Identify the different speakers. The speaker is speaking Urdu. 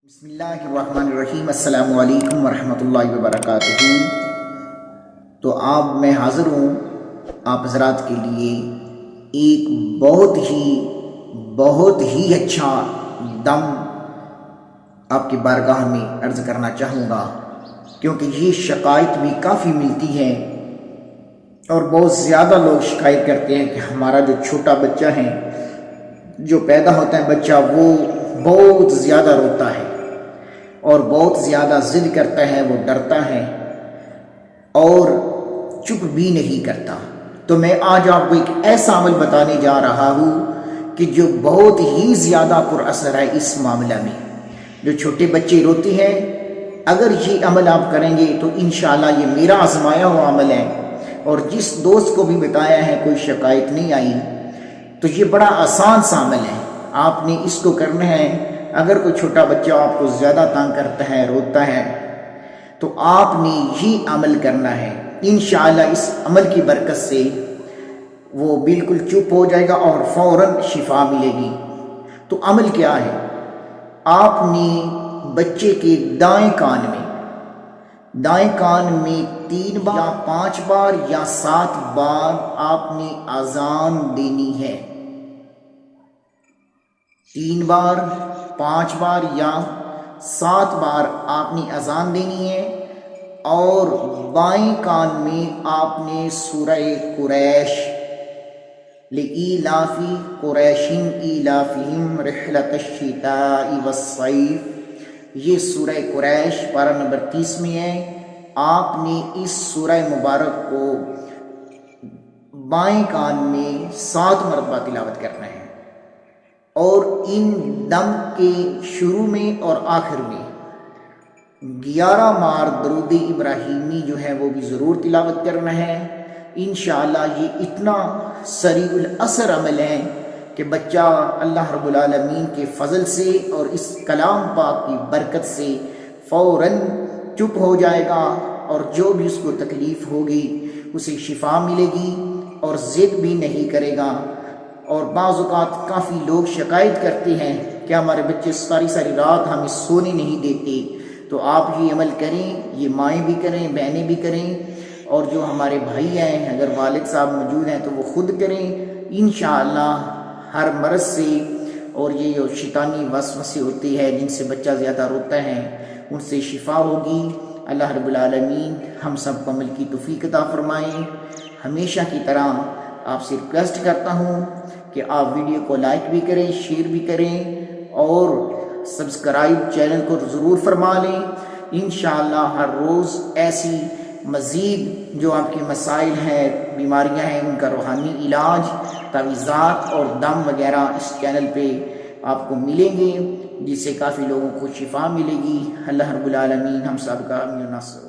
Speaker 1: بسم اللہ الرحمن الرحیم۔ السلام علیکم ورحمۃ اللہ وبرکاتہ۔ تو اب میں حاضر ہوں آپ حضرات کے لیے ایک بہت ہی اچھا دم آپ کی بارگاہ میں عرض کرنا چاہوں گا، کیونکہ یہ شکایت بھی کافی ملتی ہے اور بہت زیادہ لوگ شکایت کرتے ہیں کہ ہمارا جو چھوٹا بچہ ہے، جو پیدا ہوتا ہے بچہ، وہ بہت زیادہ روتا ہے اور بہت زیادہ ضد کرتا ہے، وہ ڈرتا ہے اور چپ بھی نہیں کرتا۔ تو میں آج آپ کو ایک ایسا عمل بتانے جا رہا ہوں کہ جو بہت ہی زیادہ پر اثر ہے اس معاملہ میں۔ جو چھوٹے بچے روتے ہیں، اگر یہ عمل آپ کریں گے تو انشاءاللہ یہ میرا آزمایا ہوا عمل ہے، اور جس دوست کو بھی بتایا ہے کوئی شکایت نہیں آئی۔ تو یہ بڑا آسان سا عمل ہے، آپ نے اس کو کرنا ہے۔ اگر کوئی چھوٹا بچہ آپ کو زیادہ تنگ کرتا ہے، روتا ہے، تو آپ نے یہ عمل کرنا ہے۔ انشاءاللہ اس عمل کی برکت سے وہ بالکل چپ ہو جائے گا اور فوراً شفا ملے گی۔ تو عمل کیا ہے؟ آپ نے بچے کے دائیں کان میں 3 بار یا 5 بار یا 7 بار آپ نے اذان دینی ہے۔ 3 بار، 5 بار یا 7 بار آپ نے اذان دینی ہے، اور بائیں کان میں آپ نے سورہ قریش لإیلاف قریش ایلافہم رحلۃ الشتاء والصیف، یہ سورہ قریش پارہ نمبر 30 میں ہے۔ آپ نے اس سورہ مبارک کو بائیں کان میں 7 مرتبہ تلاوت کرنا ہے، اور ان دم کے شروع میں اور آخر میں 11 بار درود ابراہیمی جو ہے وہ بھی ضرور تلاوت کرنا ہے۔ انشاءاللہ یہ اتنا سریع الاثر عمل ہے کہ بچہ اللہ رب العالمین کے فضل سے اور اس کلام پاک کی برکت سے فوراً چپ ہو جائے گا، اور جو بھی اس کو تکلیف ہوگی اسے شفا ملے گی اور ضد بھی نہیں کرے گا۔ اور بعض اوقات کافی لوگ شکایت کرتے ہیں کہ ہمارے بچے ساری رات ہمیں سونے نہیں دیتے۔ تو آپ یہ عمل کریں، یہ مائیں بھی کریں، بہنیں بھی کریں، اور جو ہمارے بھائی ہیں اگر والد صاحب موجود ہیں تو وہ خود کریں۔ انشاءاللہ ہر مرض سے اور یہ جو شیطانی وسوسے ہوتے ہیں جن سے بچہ زیادہ روتا ہے، ان سے شفا ہوگی۔ اللہ رب العالمین ہم سب کو عمل کی توفیق عطا فرمائیں۔ ہمیشہ کی طرح آپ سے ریکویسٹ کرتا ہوں کہ آپ ویڈیو کو لائک بھی کریں، شیئر بھی کریں، اور سبسکرائب چینل کو ضرور فرما لیں۔ انشاءاللہ ہر روز ایسی مزید جو آپ کے مسائل ہیں، بیماریاں ہیں، ان کا روحانی علاج، تعویذات اور دم وغیرہ اس چینل پہ آپ کو ملیں گے، جس سے کافی لوگوں کو شفا ملے گی۔ اللہ رب العالمین ہم سب کا امین و نصر